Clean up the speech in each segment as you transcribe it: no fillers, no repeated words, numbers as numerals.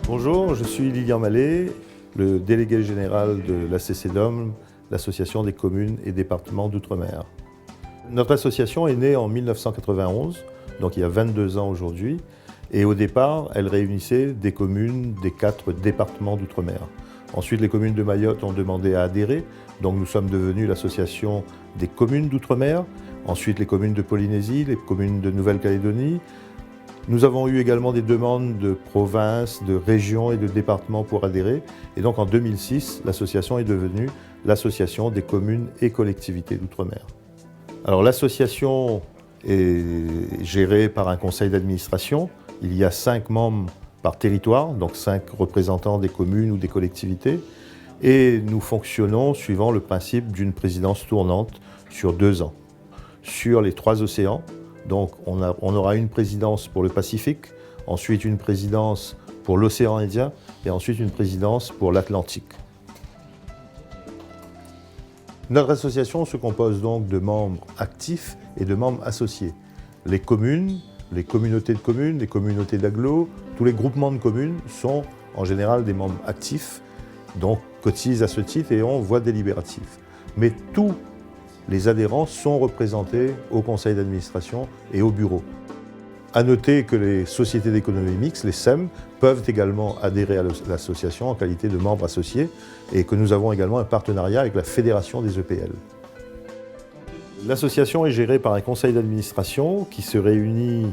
Bonjour, je suis Lilian Mallet, le délégué général de l'ACCDOM, l'Association des communes et départements d'outre-mer. Notre association est née en 1991, donc il y a 22 ans aujourd'hui, et au départ, elle réunissait des communes des 4 départements d'outre-mer. Ensuite, les communes de Mayotte ont demandé à adhérer, donc nous sommes devenus l'association des communes d'outre-mer. Ensuite, les communes de Polynésie, les communes de Nouvelle-Calédonie. Nous avons eu également des demandes de provinces, de régions et de départements pour adhérer. Et donc en 2006, l'association est devenue l'association des communes et collectivités d'outre-mer. Alors l'association est gérée par un conseil d'administration. Il y a 5 membres par territoire, donc 5 représentants des communes ou des collectivités. Et nous fonctionnons suivant le principe d'une présidence tournante sur 2 ans. Sur les 3 océans, donc on aura une présidence pour le Pacifique, ensuite une présidence pour l'océan Indien et ensuite une présidence pour l'Atlantique. Notre association se compose donc de membres actifs et de membres associés. Les communes, les communautés de communes, les communautés d'agglos, tous les groupements de communes sont en général des membres actifs, donc cotisent à ce titre et ont voix délibérative. Mais tous les adhérents sont représentés au conseil d'administration et au bureau. À noter que les sociétés d'économie mixte, les SEM, peuvent également adhérer à l'association en qualité de membres associés et que nous avons également un partenariat avec la Fédération des EPL. L'association est gérée par un conseil d'administration qui se réunit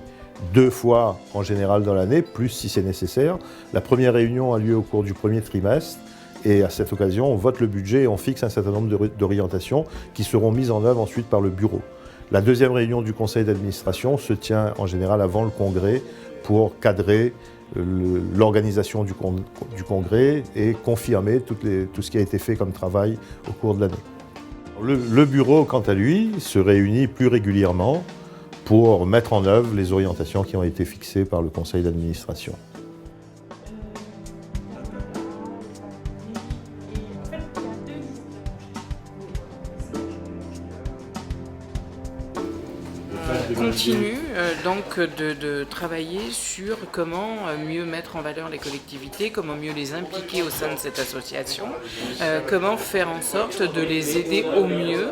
2 fois en général dans l'année, plus si c'est nécessaire. La première réunion a lieu au cours du premier trimestre. Et à cette occasion, on vote le budget et on fixe un certain nombre d'orientations qui seront mises en œuvre ensuite par le bureau. La deuxième réunion du conseil d'administration se tient en général avant le congrès pour cadrer l'organisation du congrès et confirmer tout ce qui a été fait comme travail au cours de l'année. Le bureau, quant à lui, se réunit plus régulièrement pour mettre en œuvre les orientations qui ont été fixées par le conseil d'administration. On continue donc de travailler sur comment mieux mettre en valeur les collectivités, comment mieux les impliquer au sein de cette association, comment faire en sorte de les aider au mieux,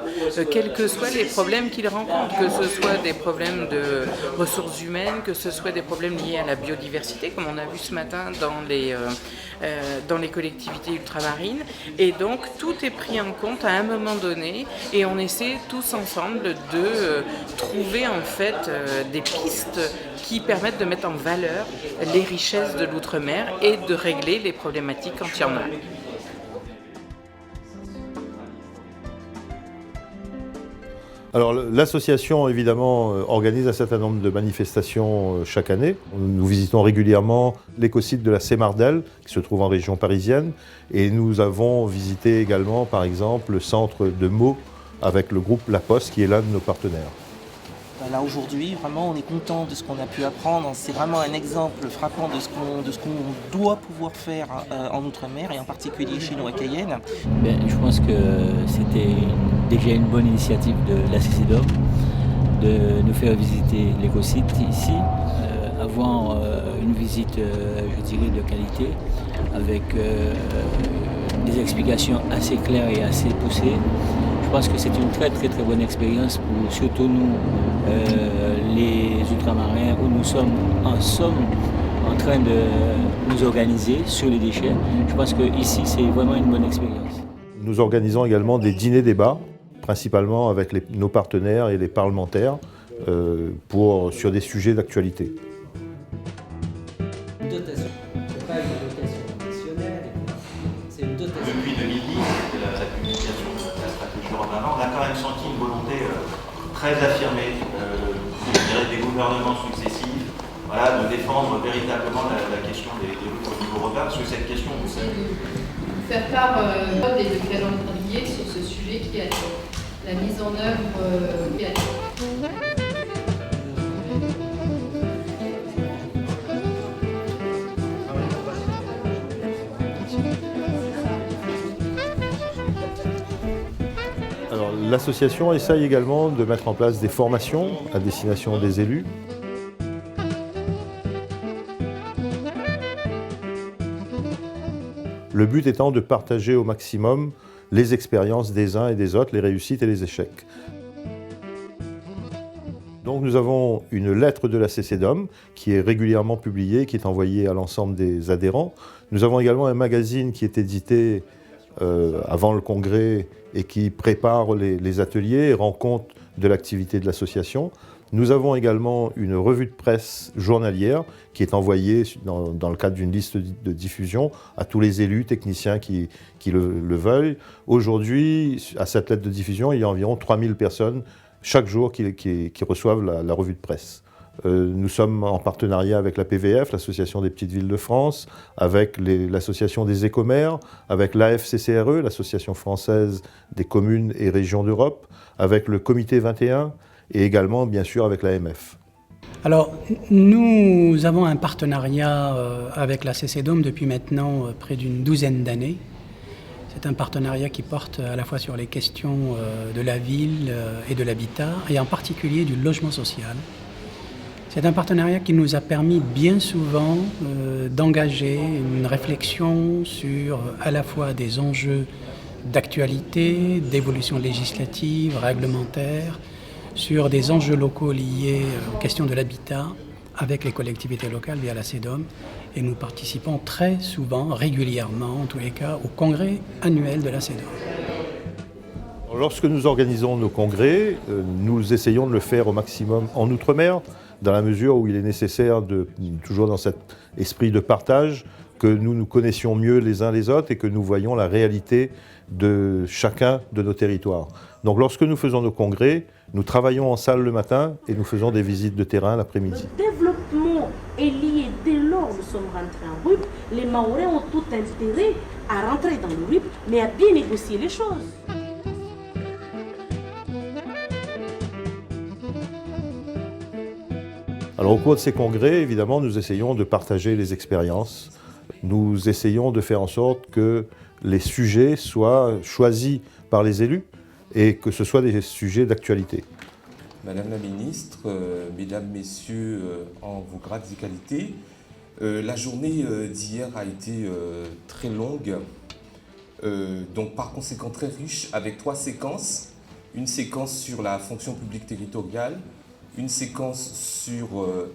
quels que soient les problèmes qu'ils rencontrent, que ce soit des problèmes de ressources humaines, que ce soit des problèmes liés à la biodiversité, comme on a vu ce matin dans les collectivités ultramarines. Et donc tout est pris en compte à un moment donné et on essaie tous ensemble de trouver en fait des pistes qui permettent de mettre en valeur les richesses de l'outre-mer et de régler les problématiques quand il y en a. Alors l'association évidemment organise un certain nombre de manifestations chaque année. Nous visitons régulièrement l'écosite de la Sémardelle qui se trouve en région parisienne et nous avons visité également par exemple le centre de Meaux avec le groupe La Poste qui est l'un de nos partenaires. Là aujourd'hui, vraiment on est content de ce qu'on a pu apprendre. C'est vraiment un exemple frappant de ce qu'on doit pouvoir faire en Outre-mer et en particulier chez nous à Cayenne. Je pense que c'était déjà une bonne initiative de l'ACCDOM de nous faire visiter l'écosite ici, avoir une visite, je dirais, de qualité avec des explications assez claires et assez poussées. Je pense que c'est une très bonne expérience pour surtout nous, les ultramarins, où nous sommes en somme en train de nous organiser sur les déchets. Je pense qu'ici, c'est vraiment une bonne expérience. Nous organisons également des dîners-débats, principalement avec nos partenaires et les parlementaires, sur des sujets d'actualité. Une dotation, c'est pas une dotation additionnelle, c'est une dotation. Depuis 2010, la publication de la stratégie Romarin, on a quand même senti une volonté très affirmée des gouvernements successifs, de défendre véritablement la question des routes au niveau européen, parce que cette question, vous savez. Faire part des calendriers sur ce sujet qui est la mise en œuvre du Alors, l'association essaye également de mettre en place des formations à destination des élus. Le but étant de partager au maximum les expériences des uns et des autres, les réussites et les échecs. Donc nous avons une lettre de la CCDOM qui est régulièrement publiée, qui est envoyée à l'ensemble des adhérents. Nous avons également un magazine qui est édité avant le congrès et qui prépare les ateliers et rend compte de l'activité de l'association. Nous avons également une revue de presse journalière qui est envoyée dans le cadre d'une liste de diffusion à tous les élus, techniciens qui le veuillent. Aujourd'hui, à cette lettre de diffusion, il y a environ 3000 personnes chaque jour qui reçoivent la revue de presse. Nous sommes en partenariat avec la PVF, l'Association des petites villes de France, avec l'Association des écomaires, avec l'AFCCRE, l'Association française des communes et régions d'Europe, avec le Comité 21 et également, bien sûr, avec l'AMF. Alors, nous avons un partenariat avec la CCDOM depuis maintenant près d'une douzaine d'années. C'est un partenariat qui porte à la fois sur les questions de la ville et de l'habitat, et en particulier du logement social. C'est un partenariat qui nous a permis bien souvent d'engager une réflexion sur à la fois des enjeux d'actualité, d'évolution législative, réglementaire, sur des enjeux locaux liés aux questions de l'habitat avec les collectivités locales via la CEDOM. Et nous participons très souvent, régulièrement en tous les cas, au congrès annuel de la CEDOM. Lorsque nous organisons nos congrès, nous essayons de le faire au maximum en Outre-mer, dans la mesure où il est nécessaire, toujours dans cet esprit de partage, que nous nous connaissions mieux les uns les autres et que nous voyions la réalité de chacun de nos territoires. Donc lorsque nous faisons nos congrès, nous travaillons en salle le matin et nous faisons des visites de terrain l'après-midi. Le développement est lié dès lors que nous sommes rentrés en RUP. Les Mahorais ont tout intérêt à rentrer dans le RUP, mais à bien négocier les choses. Alors au cours de ces congrès, évidemment, nous essayons de partager les expériences. Nous essayons de faire en sorte que les sujets soient choisis par les élus et que ce soient des sujets d'actualité. Madame la ministre, mesdames, messieurs, en vos grades et qualités, la journée d'hier a été très longue, donc par conséquent très riche, avec 3 séquences. Une séquence sur la fonction publique territoriale, une séquence sur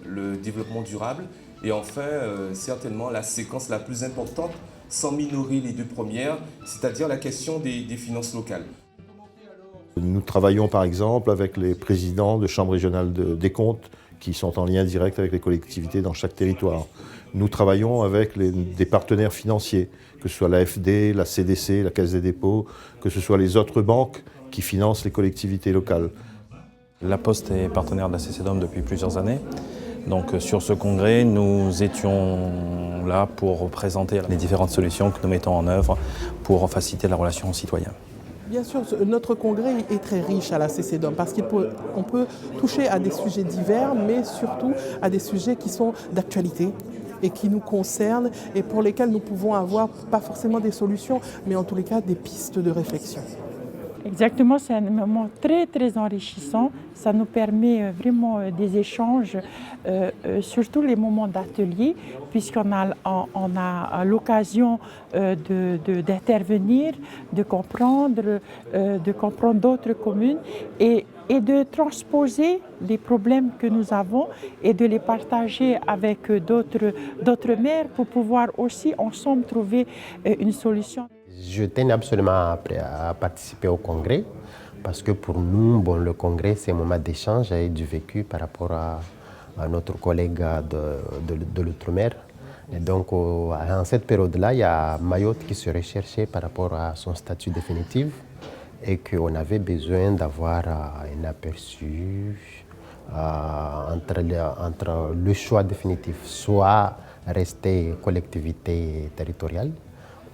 le développement durable et enfin, certainement, la séquence la plus importante, sans minorer les 2 premières, c'est-à-dire la question des finances locales. Nous travaillons par exemple avec les présidents de chambres régionales des comptes qui sont en lien direct avec les collectivités dans chaque territoire. Nous travaillons avec des partenaires financiers, que ce soit l'AFD, la CDC, la Caisse des dépôts, que ce soit les autres banques qui financent les collectivités locales. La Poste est partenaire de la CCDOM depuis plusieurs années. Donc sur ce congrès, nous étions là pour présenter les différentes solutions que nous mettons en œuvre pour faciliter la relation aux citoyens. Bien sûr, notre congrès est très riche à la CCDOM parce qu'on peut toucher à des sujets divers, mais surtout à des sujets qui sont d'actualité et qui nous concernent et pour lesquels nous pouvons avoir pas forcément des solutions, mais en tous les cas des pistes de réflexion. Exactement, c'est un moment très très enrichissant. Ça nous permet vraiment des échanges, surtout les moments d'atelier, puisqu'on a l'occasion d'intervenir, de comprendre d'autres communes et de transposer les problèmes que nous avons et de les partager avec d'autres maires pour pouvoir aussi ensemble trouver une solution. Je tenais absolument à participer au congrès parce que pour nous, le congrès, c'est un moment d'échange et du vécu par rapport à notre collègue de l'Outre-mer. Et donc, en cette période-là, il y a Mayotte qui se recherchait par rapport à son statut définitif et qu'on avait besoin d'avoir un aperçu entre le choix définitif, soit rester collectivité territoriale,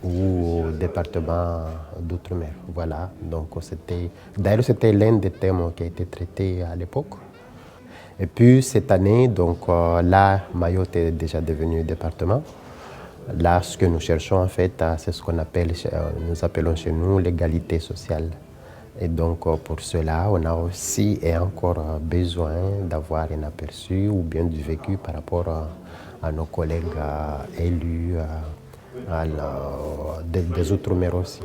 ou au département d'outre-mer. Voilà, donc d'ailleurs c'était l'un des thèmes qui a été traité à l'époque. Et puis cette année, donc là, Mayotte est déjà devenu département. Là, ce que nous cherchons en fait, c'est ce qu'on appelle, nous appelons chez nous l'égalité sociale. Et donc pour cela, on a aussi et encore besoin d'avoir un aperçu ou bien du vécu par rapport à nos collègues élus des Outre-mer aussi.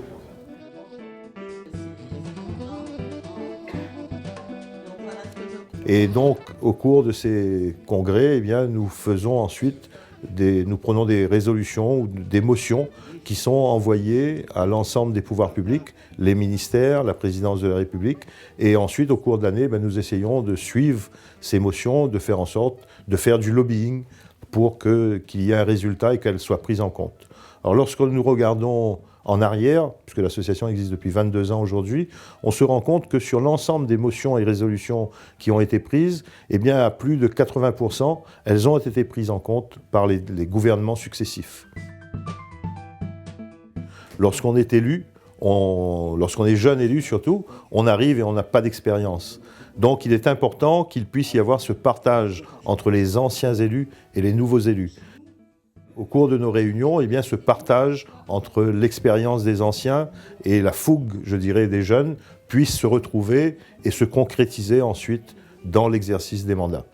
Et donc, au cours de ces congrès, eh bien, nous faisons ensuite nous prenons des résolutions ou des motions qui sont envoyées à l'ensemble des pouvoirs publics, les ministères, la présidence de la République, et ensuite, au cours de l'année, nous essayons de suivre ces motions, de faire en sorte de faire du lobbying pour qu'il y ait un résultat et qu'elles soient prises en compte. Alors, lorsque nous regardons en arrière, puisque l'association existe depuis 22 ans aujourd'hui, on se rend compte que sur l'ensemble des motions et résolutions qui ont été prises, eh bien, à plus de 80%, elles ont été prises en compte par les gouvernements successifs. Lorsqu'on est élu, lorsqu'on est jeune élu surtout, on arrive et on n'a pas d'expérience. Donc il est important qu'il puisse y avoir ce partage entre les anciens élus et les nouveaux élus. Au cours de nos réunions, eh bien, ce partage entre l'expérience des anciens et la fougue, je dirais, des jeunes puisse se retrouver et se concrétiser ensuite dans l'exercice des mandats.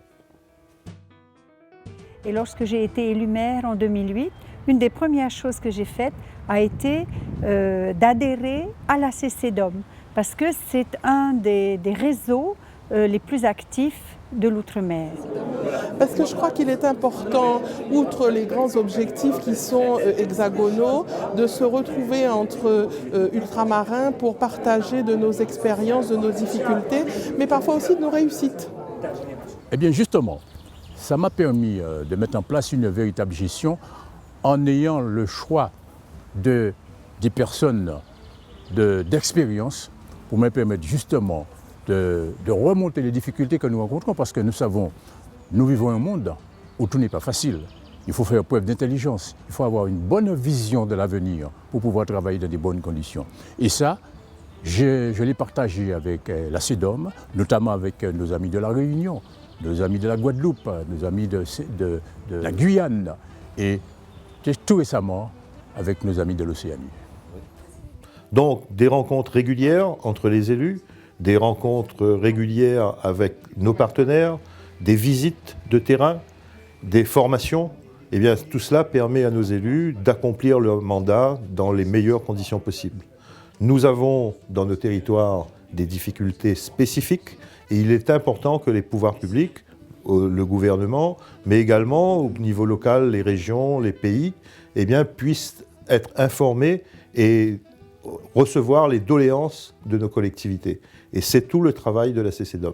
Et lorsque j'ai été élue maire en 2008, une des premières choses que j'ai faites a été d'adhérer à la CCDOM, parce que c'est un des réseaux les plus actifs de l'outre-mer. Parce que je crois qu'il est important, outre les grands objectifs qui sont hexagonaux, de se retrouver entre ultramarins pour partager de nos expériences, de nos difficultés, mais parfois aussi de nos réussites. Eh bien justement, ça m'a permis de mettre en place une véritable gestion en ayant le choix des personnes d'expérience pour me permettre justement de remonter les difficultés que nous rencontrons, parce que nous savons, nous vivons un monde où tout n'est pas facile. Il faut faire preuve d'intelligence, il faut avoir une bonne vision de l'avenir pour pouvoir travailler dans de bonnes conditions. Et ça, je l'ai partagé avec la CEDOM, notamment avec nos amis de la Réunion, nos amis de la Guadeloupe, nos amis de la Guyane et tout récemment avec nos amis de l'Océanie. Donc des rencontres régulières entre les élus, des rencontres régulières avec nos partenaires, des visites de terrain, des formations. Eh bien, tout cela permet à nos élus d'accomplir leur mandat dans les meilleures conditions possibles. Nous avons dans nos territoires des difficultés spécifiques et il est important que les pouvoirs publics, le gouvernement, mais également au niveau local, les régions, les pays, eh bien, puissent être informés et recevoir les doléances de nos collectivités. Et c'est tout le travail de la CCDOM.